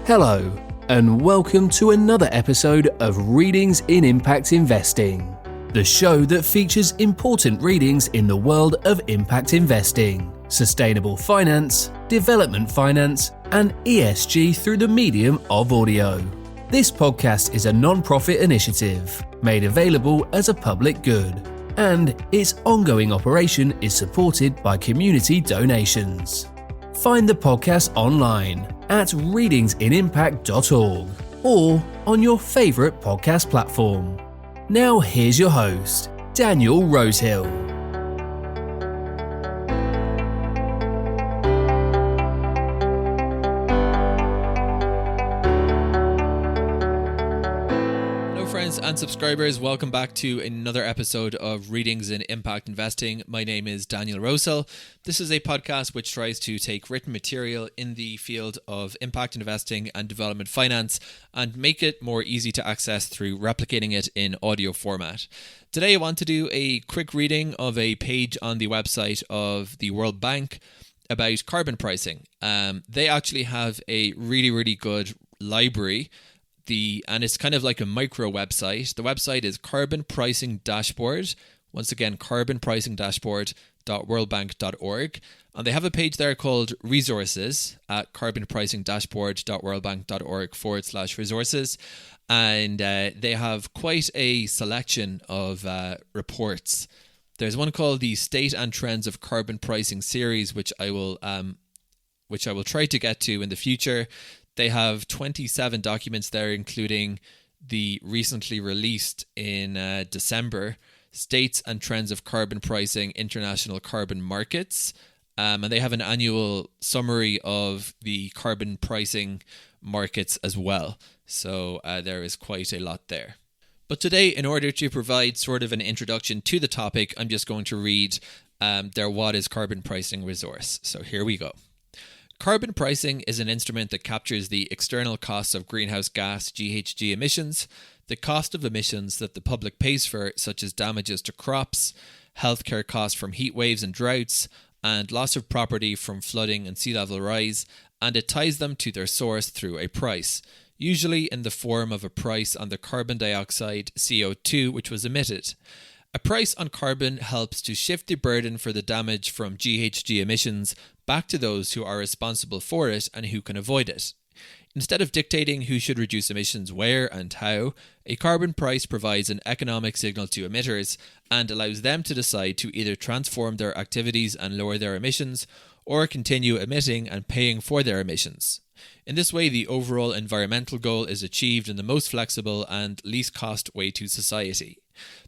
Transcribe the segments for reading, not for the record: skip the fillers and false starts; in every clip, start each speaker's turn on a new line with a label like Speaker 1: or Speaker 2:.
Speaker 1: Hello, and welcome to another episode of Readings in Impact Investing, the show that features important readings in the world of impact investing, sustainable finance, development finance, and ESG through the medium of audio. This podcast is a non-profit initiative made available as a public good, and its ongoing operation is supported by community donations. Find the podcast online at readingsinimpact.org or on your favourite podcast platform. Now here's your host, Daniel Rosehill.
Speaker 2: And subscribers, welcome back to another episode of Readings in Impact Investing. My name is Daniel Rosehill. This is a podcast which tries to take written material in the field of impact investing and development finance and make it more easy to access through replicating it in audio format. Today I want to do a quick reading of a page on the website of the World Bank about carbon pricing. They actually have a really good library. And it's kind of like a micro website. The website is Carbon Pricing Dashboard. Once again, carbonpricingdashboard.worldbank.org. And they have a page there called Resources at carbonpricingdashboard.worldbank.org/resources. And they have quite a selection of reports. There's one called the State and Trends of Carbon Pricing series, which I will try to get to in the future. They have 27 documents there, including the recently released in December, States and Trends of Carbon Pricing, International Carbon Markets. And they have an annual summary of the carbon pricing markets as well. So there is quite a lot there. But today, in order to provide sort of an introduction to the topic, I'm just going to read their What is Carbon Pricing resource. So here we go. Carbon pricing is an instrument that captures the external costs of greenhouse gas GHG emissions, the cost of emissions that the public pays for, such as damages to crops, healthcare costs from heat waves and droughts, and loss of property from flooding and sea level rise, and it ties them to their source through a price, usually in the form of a price on the carbon dioxide, CO2, which was emitted. A price on carbon helps to shift the burden for the damage from GHG emissions back to those who are responsible for it and who can avoid it. Instead of dictating who should reduce emissions where and how, a carbon price provides an economic signal to emitters and allows them to decide to either transform their activities and lower their emissions or continue emitting and paying for their emissions. In this way, the overall environmental goal is achieved in the most flexible and least cost way to society.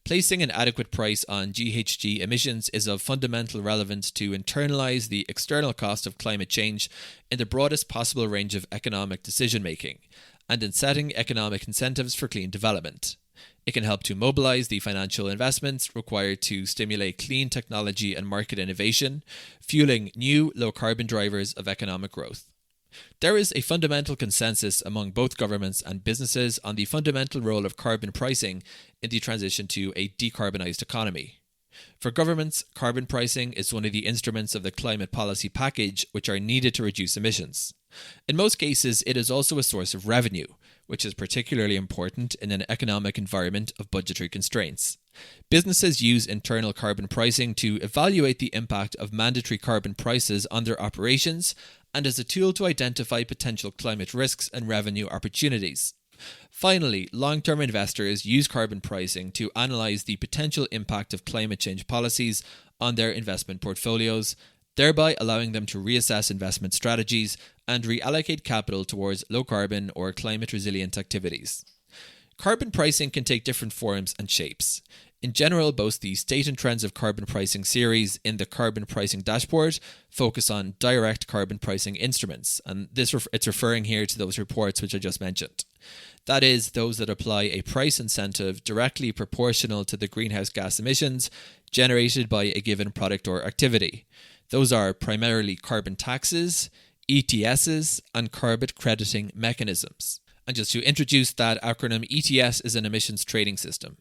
Speaker 2: Placing an adequate price on GHG emissions is of fundamental relevance to internalize the external cost of climate change in the broadest possible range of economic decision-making, and in setting economic incentives for clean development. It can help to mobilize the financial investments required to stimulate clean technology and market innovation, fueling new low-carbon drivers of economic growth. There is a fundamental consensus among both governments and businesses on the fundamental role of carbon pricing in the transition to a decarbonised economy. For governments, carbon pricing is one of the instruments of the climate policy package which are needed to reduce emissions. In most cases, it is also a source of revenue, which is particularly important in an economic environment of budgetary constraints. Businesses use internal carbon pricing to evaluate the impact of mandatory carbon prices on their operations and as a tool to identify potential climate risks and revenue opportunities. Finally, long-term investors use carbon pricing to analyse the potential impact of climate change policies on their investment portfolios, thereby allowing them to reassess investment strategies and reallocate capital towards low-carbon or climate-resilient activities. Carbon pricing can take different forms and shapes. In general, both the State and Trends of Carbon Pricing series in the Carbon Pricing Dashboard focus on direct carbon pricing instruments, and it's referring here to those reports which I just mentioned. That is, those that apply a price incentive directly proportional to the greenhouse gas emissions generated by a given product or activity. Those are primarily carbon taxes, ETSs, and carbon crediting mechanisms. And just to introduce that acronym, ETS is an emissions trading system.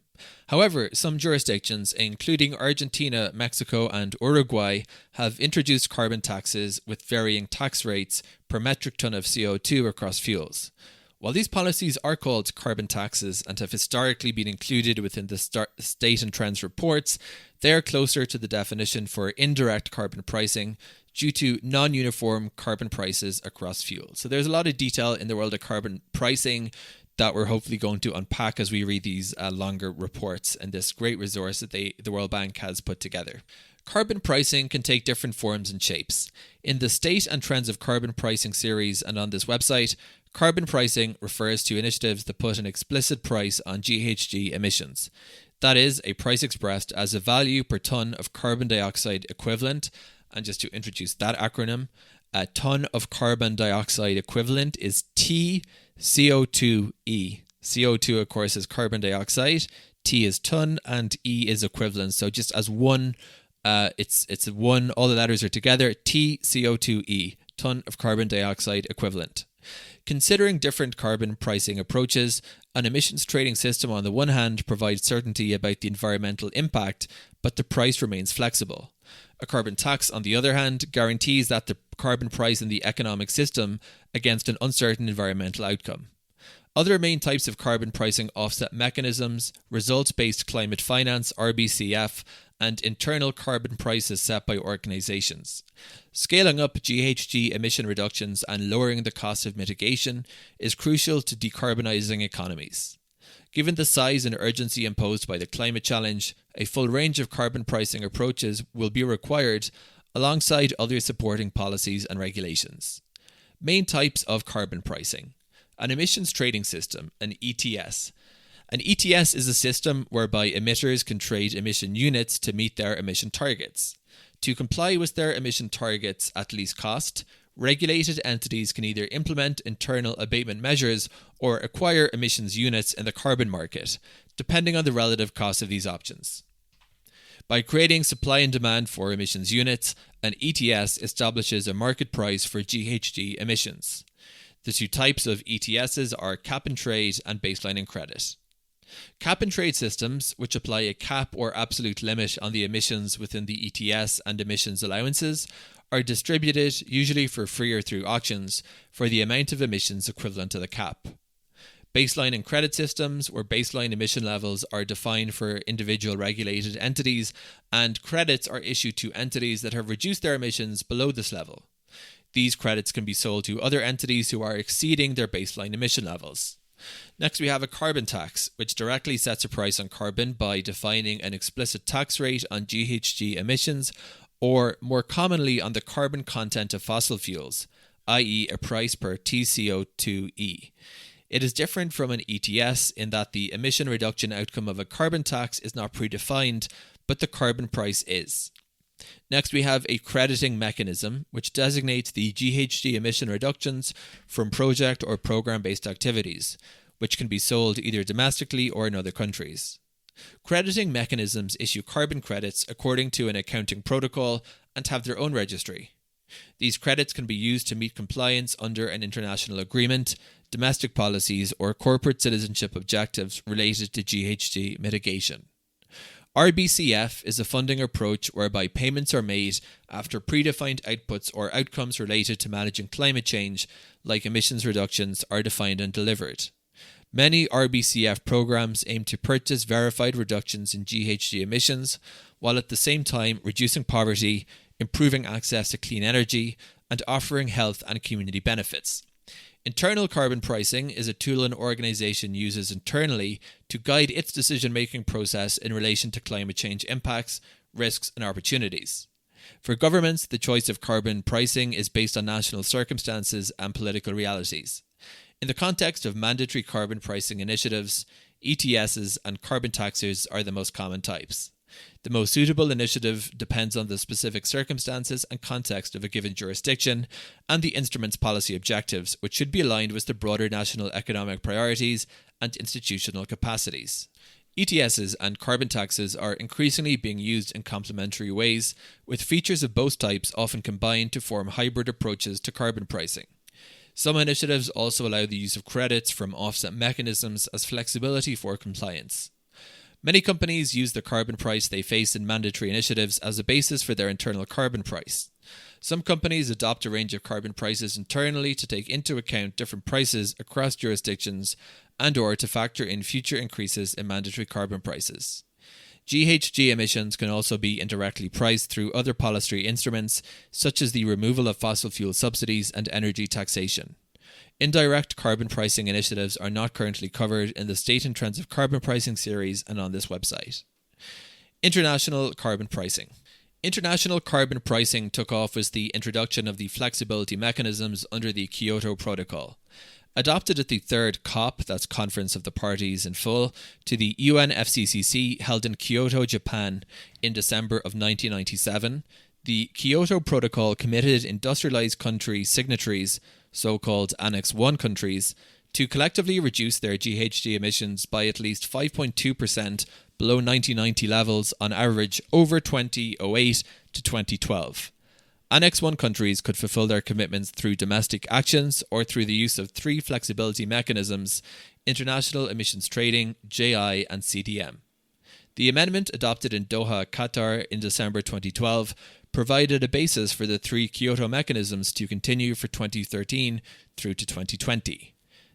Speaker 2: However, some jurisdictions, including Argentina, Mexico, and Uruguay, have introduced carbon taxes with varying tax rates per metric ton of CO2 across fuels. While these policies are called carbon taxes and have historically been included within the State and Trends reports, they are closer to the definition for indirect carbon pricing due to non-uniform carbon prices across fuels. So there's a lot of detail in the world of carbon pricing that we're hopefully going to unpack as we read these longer reports and this great resource that the World Bank has put together. Carbon pricing can take different forms and shapes. In the State and Trends of Carbon Pricing series and on this website, carbon pricing refers to initiatives that put an explicit price on GHG emissions. That is, a price expressed as a value per tonne of carbon dioxide equivalent. And just to introduce that acronym, a tonne of carbon dioxide equivalent is TCO2E. CO2, of course, is carbon dioxide, T is tonne, and E is equivalent. So just as one, it's one, all the letters are together, TCO2E, tonne of carbon dioxide equivalent. Considering different carbon pricing approaches, an emissions trading system on the one hand provides certainty about the environmental impact, but the price remains flexible. A carbon tax, on the other hand, guarantees that the carbon price in the economic system against an uncertain environmental outcome. Other main types of carbon pricing offset mechanisms, results-based climate finance, RBCF, and internal carbon prices set by organisations. Scaling up GHG emission reductions and lowering the cost of mitigation is crucial to decarbonising economies. Given the size and urgency imposed by the climate challenge, a full range of carbon pricing approaches will be required alongside other supporting policies and regulations. Main types of carbon pricing. An emissions trading system, an ETS. An ETS is a system whereby emitters can trade emission units to meet their emission targets. To comply with their emission targets at least cost, regulated entities can either implement internal abatement measures or acquire emissions units in the carbon market, depending on the relative cost of these options. By creating supply and demand for emissions units, an ETS establishes a market price for GHG emissions. The two types of ETSs are cap and trade and baseline and credit. Cap and trade systems, which apply a cap or absolute limit on the emissions within the ETS and emissions allowances, are distributed, usually for free or through auctions, for the amount of emissions equivalent to the cap. Baseline and credit systems, where baseline emission levels are defined for individual regulated entities, and credits are issued to entities that have reduced their emissions below this level. These credits can be sold to other entities who are exceeding their baseline emission levels. Next, we have a carbon tax, which directly sets a price on carbon by defining an explicit tax rate on GHG emissions, or more commonly on the carbon content of fossil fuels, i.e. a price per TCO2E. It is different from an ETS in that the emission reduction outcome of a carbon tax is not predefined, but the carbon price is. Next, we have a crediting mechanism, which designates the GHG emission reductions from project or program-based activities, which can be sold either domestically or in other countries. Crediting mechanisms issue carbon credits according to an accounting protocol and have their own registry. These credits can be used to meet compliance under an international agreement, domestic policies, or corporate citizenship objectives related to GHG mitigation. RBCF is a funding approach whereby payments are made after predefined outputs or outcomes related to managing climate change, like emissions reductions, are defined and delivered. Many RBCF programs aim to purchase verified reductions in GHG emissions, while at the same time reducing poverty, improving access to clean energy, and offering health and community benefits. Internal carbon pricing is a tool an organisation uses internally to guide its decision-making process in relation to climate change impacts, risks, and opportunities. For governments, the choice of carbon pricing is based on national circumstances and political realities. In the context of mandatory carbon pricing initiatives, ETSs and carbon taxes are the most common types. The most suitable initiative depends on the specific circumstances and context of a given jurisdiction and the instrument's policy objectives, which should be aligned with the broader national economic priorities and institutional capacities. ETSs and carbon taxes are increasingly being used in complementary ways, with features of both types often combined to form hybrid approaches to carbon pricing. Some initiatives also allow the use of credits from offset mechanisms as flexibility for compliance. Many companies use the carbon price they face in mandatory initiatives as a basis for their internal carbon price. Some companies adopt a range of carbon prices internally to take into account different prices across jurisdictions and/or to factor in future increases in mandatory carbon prices. GHG emissions can also be indirectly priced through other policy instruments, such as the removal of fossil fuel subsidies and energy taxation. Indirect carbon pricing initiatives are not currently covered in the State and Trends of Carbon Pricing series and on this website. International carbon pricing. International carbon pricing took off with the introduction of the flexibility mechanisms under the Kyoto Protocol. Adopted at the third COP, that's Conference of the Parties in Full, to the UNFCCC held in Kyoto, Japan in December of 1997, the Kyoto Protocol committed industrialized country signatories, so-called Annex 1 countries, to collectively reduce their GHG emissions by at least 5.2% below 1990 levels on average over 2008 to 2012. Annex 1 countries could fulfill their commitments through domestic actions or through the use of three flexibility mechanisms: international emissions trading, JI, and CDM. The amendment adopted in Doha, Qatar in December 2012 provided a basis for the three Kyoto mechanisms to continue for 2013 through to 2020.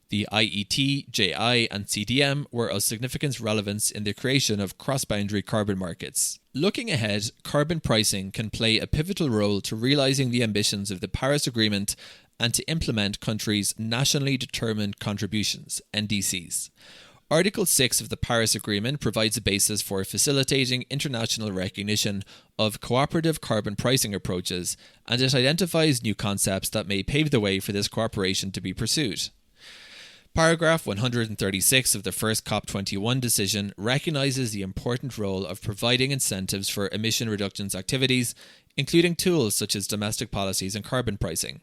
Speaker 2: The IET, JI, and CDM were of significant relevance in the creation of cross-boundary carbon markets. Looking ahead, carbon pricing can play a pivotal role to realising the ambitions of the Paris Agreement and to implement countries' nationally determined contributions, NDCs. Article 6 of the Paris Agreement provides a basis for facilitating international recognition of cooperative carbon pricing approaches, and it identifies new concepts that may pave the way for this cooperation to be pursued. Paragraph 136 of the first COP21 decision recognises the important role of providing incentives for emission reductions activities, including tools such as domestic policies and carbon pricing.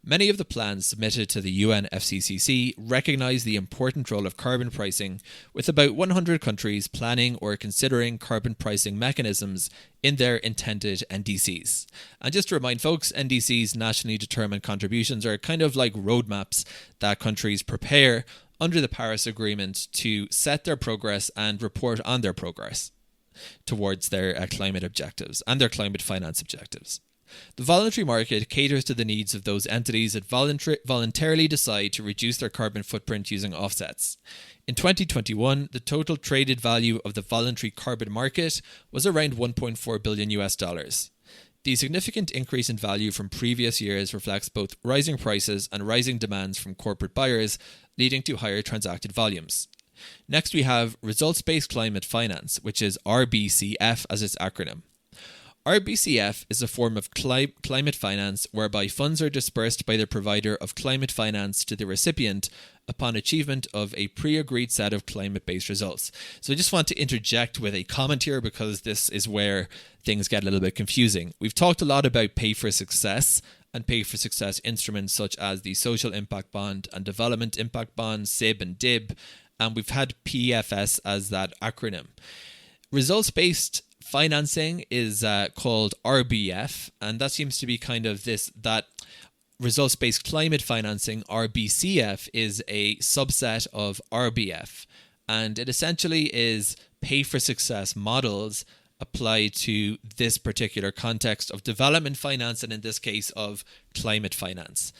Speaker 2: Many of the plans submitted to the UNFCCC recognise the important role of carbon pricing, with about 100 countries planning or considering carbon pricing mechanisms in their intended NDCs. And just to remind folks, NDCs, nationally determined contributions, are kind of like roadmaps that countries prepare under the Paris Agreement to set their progress and report on their progress towards their climate objectives and their climate finance objectives. The voluntary market caters to the needs of those entities that voluntarily decide to reduce their carbon footprint using offsets. In 2021, the total traded value of the voluntary carbon market was around $1.4 billion. The significant increase in value from previous years reflects both rising prices and rising demands from corporate buyers, leading to higher transacted volumes. Next, we have results-based climate finance, which is RBCF as its acronym. RBCF is a form of climate finance whereby funds are dispersed by the provider of climate finance to the recipient upon achievement of a pre-agreed set of climate-based results. So I just want to interject with a comment here because this is where things get a little bit confusing. We've talked a lot about pay for success and pay for success instruments such as the Social Impact Bond and Development Impact Bond, SIB and DIB, and we've had PFS as that acronym. Results-based financing is called RBF, and that seems to be kind of that results-based climate financing. RBCF is a subset of RBF, and it essentially is pay-for-success models applied to this particular context of development finance, and in this case of climate finance.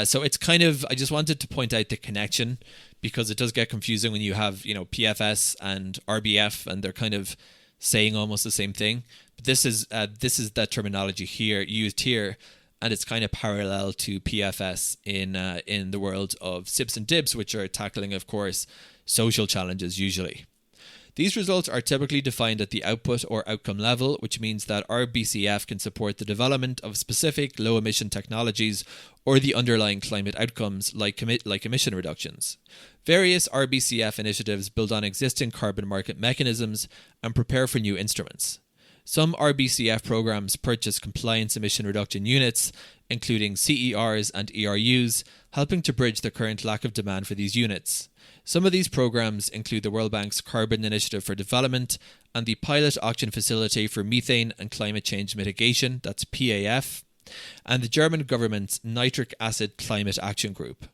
Speaker 2: So it's kind of, I just wanted to point out the connection because it does get confusing when you have, PFS and RBF, and they're kind of saying almost the same thing, but this is that terminology here used here, and it's kind of parallel to PFS in the world of SIBs and DIBs, which are tackling, of course, social challenges usually. These results are typically defined at the output or outcome level, which means that RBCF can support the development of specific low-emission technologies or the underlying climate outcomes like emission reductions. Various RBCF initiatives build on existing carbon market mechanisms and prepare for new instruments. Some RBCF programs purchase compliance emission reduction units, including CERs and ERUs, helping to bridge the current lack of demand for these units. Some of these programs include the World Bank's Carbon Initiative for Development and the Pilot Auction Facility for Methane and Climate Change Mitigation, that's PAF, and the German government's Nitric Acid Climate Action Group.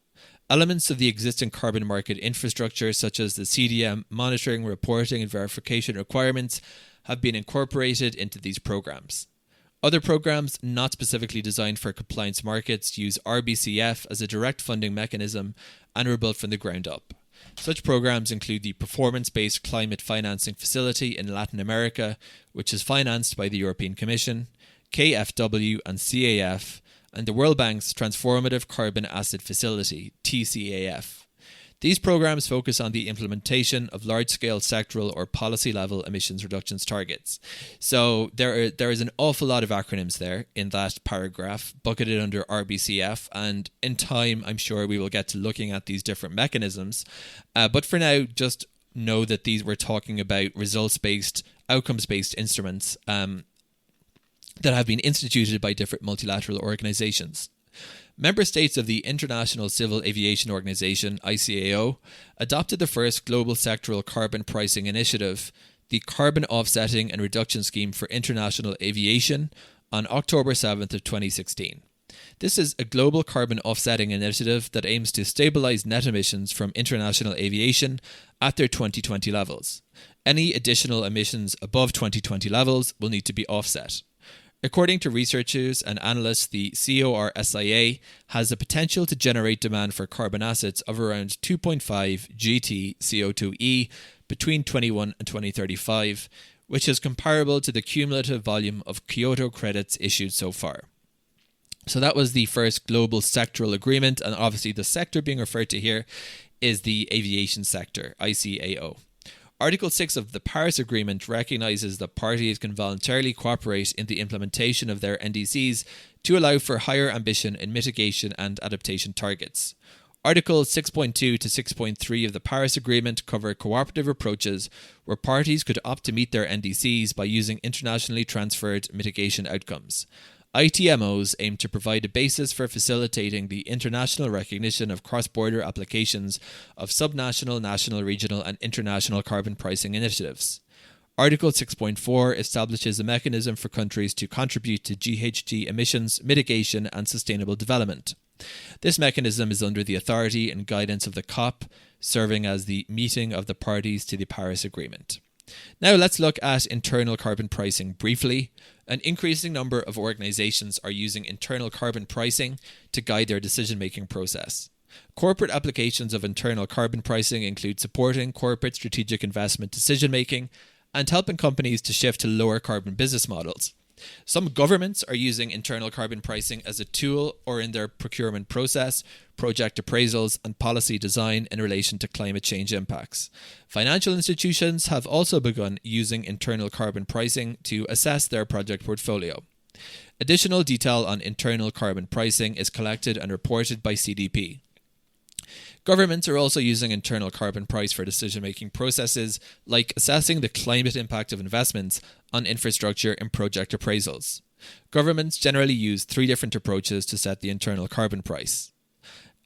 Speaker 2: Elements of the existing carbon market infrastructure, such as the CDM monitoring, reporting, and verification requirements, have been incorporated into these programs. Other programs not specifically designed for compliance markets use RBCF as a direct funding mechanism and were built from the ground up. Such programs include the Performance-Based Climate Financing Facility in Latin America, which is financed by the European Commission, KfW and CAF, and the World Bank's Transformative Carbon Asset Facility, TCAF. These programs focus on the implementation of large-scale sectoral or policy-level emissions reductions targets. So there is an awful lot of acronyms there in that paragraph, bucketed under RBCF, and in time, I'm sure we will get to looking at these different mechanisms. But for now, just know that we're talking about results-based, outcomes-based instruments that have been instituted by different multilateral organizations. Member states of the International Civil Aviation Organization, ICAO, adopted the first global sectoral carbon pricing initiative, the Carbon Offsetting and Reduction Scheme for International Aviation, on October 7th of 2016. This is a global carbon offsetting initiative that aims to stabilize net emissions from international aviation at their 2020 levels. Any additional emissions above 2020 levels will need to be offset. According to researchers and analysts, the CORSIA has the potential to generate demand for carbon assets of around 2.5 GT CO2e between 21 and 2035, which is comparable to the cumulative volume of Kyoto credits issued so far. So that was the first global sectoral agreement, and obviously the sector being referred to here is the aviation sector, ICAO. Article 6 of the Paris Agreement recognises that parties can voluntarily cooperate in the implementation of their NDCs to allow for higher ambition in mitigation and adaptation targets. Articles 6.2 to 6.3 of the Paris Agreement cover cooperative approaches where parties could opt to meet their NDCs by using internationally transferred mitigation outcomes. ITMOs aim to provide a basis for facilitating the international recognition of cross-border applications of subnational, national, regional and international carbon pricing initiatives. Article 6.4 establishes a mechanism for countries to contribute to GHG emissions mitigation and sustainable development. This mechanism is under the authority and guidance of the COP, serving as the meeting of the parties to the Paris Agreement. Now let's look at internal carbon pricing briefly. An increasing number of organizations are using internal carbon pricing to guide their decision-making process. Corporate applications of internal carbon pricing include supporting corporate strategic investment decision-making and helping companies to shift to lower carbon business models. Some governments are using internal carbon pricing as a tool or in their procurement process, project appraisals, and policy design in relation to climate change impacts. Financial institutions have also begun using internal carbon pricing to assess their project portfolio. Additional detail on internal carbon pricing is collected and reported by CDP. Governments are also using internal carbon price for decision-making processes like assessing the climate impact of investments on infrastructure and project appraisals. Governments generally use three different approaches to set the internal carbon price.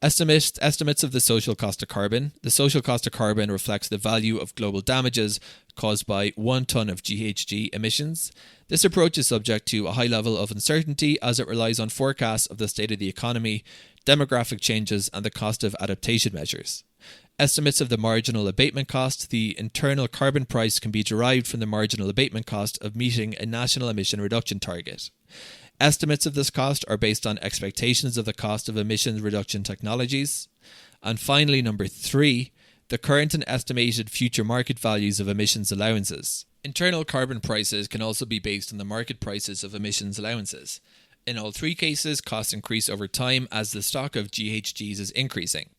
Speaker 2: Estimates of the social cost of carbon. The social cost of carbon reflects the value of global damages caused by 1 ton of GHG emissions. This approach is subject to a high level of uncertainty as it relies on forecasts of the state of the economy, demographic changes, and the cost of adaptation measures. Estimates of the marginal abatement cost. The internal carbon price can be derived from the marginal abatement cost of meeting a national emission reduction target. Estimates of this cost are based on expectations of the cost of emission reduction technologies. And finally, number 3, the current and estimated future market values of emissions allowances. Internal carbon prices can also be based on the market prices of emissions allowances. In all 3 cases, costs increase over time as the stock of GHGs is increasing.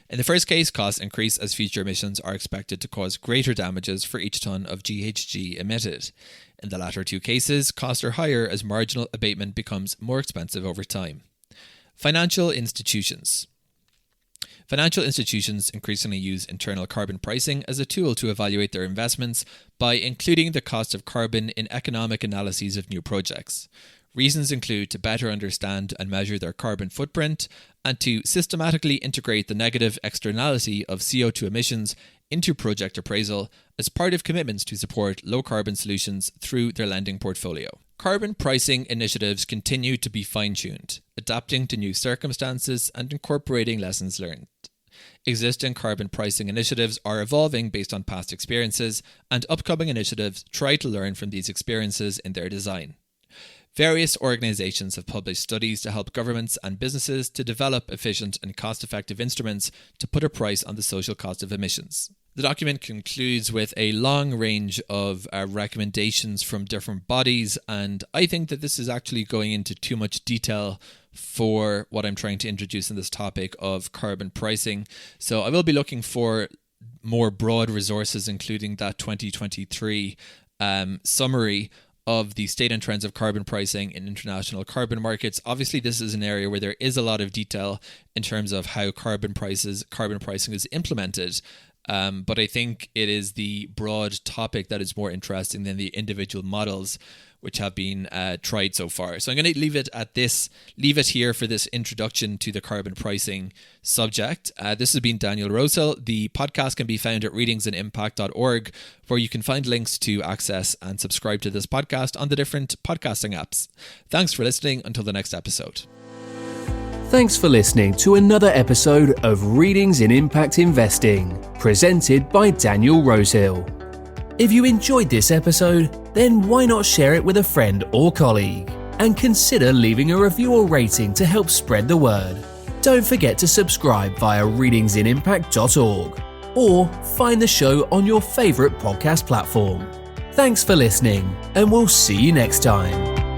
Speaker 2: In the first case, costs increase as future emissions are expected to cause greater damages for each ton of GHG emitted. In the latter 2 cases, costs are higher as marginal abatement becomes more expensive over time. Financial institutions. Financial institutions increasingly use internal carbon pricing as a tool to evaluate their investments by including the cost of carbon in economic analyses of new projects. Reasons include to better understand and measure their carbon footprint and to systematically integrate the negative externality of CO2 emissions into project appraisal as part of commitments to support low-carbon solutions through their lending portfolio. Carbon pricing initiatives continue to be fine-tuned, adapting to new circumstances and incorporating lessons learned. Existing carbon pricing initiatives are evolving based on past experiences, and upcoming initiatives try to learn from these experiences in their design. Various organisations have published studies to help governments and businesses to develop efficient and cost-effective instruments to put a price on the social cost of emissions. The document concludes with a long range of recommendations from different bodies, and I think that this is actually going into too much detail for what I'm trying to introduce in this topic of carbon pricing. So I will be looking for more broad resources, including that 2023 summary of the state and trends of carbon pricing in international carbon markets. Obviously, this is an area where there is a lot of detail in terms of how carbon pricing is implemented. But I think it is the broad topic that is more interesting than the individual models which have been tried so far. So I'm going to leave it here for this introduction to the carbon pricing subject. This has been Daniel Rosehill. The podcast can be found at readingsiниmpact.org, where you can find links to access and subscribe to this podcast on the different podcasting apps. Thanks for listening. Until the next episode.
Speaker 1: Thanks for listening to another episode of Readings in Impact Investing, presented by Daniel Rosehill. If you enjoyed this episode, then why not share it with a friend or colleague? And consider leaving a review or rating to help spread the word. Don't forget to subscribe via readingsiниmpact.org or find the show on your favourite podcast platform. Thanks for listening, and we'll see you next time.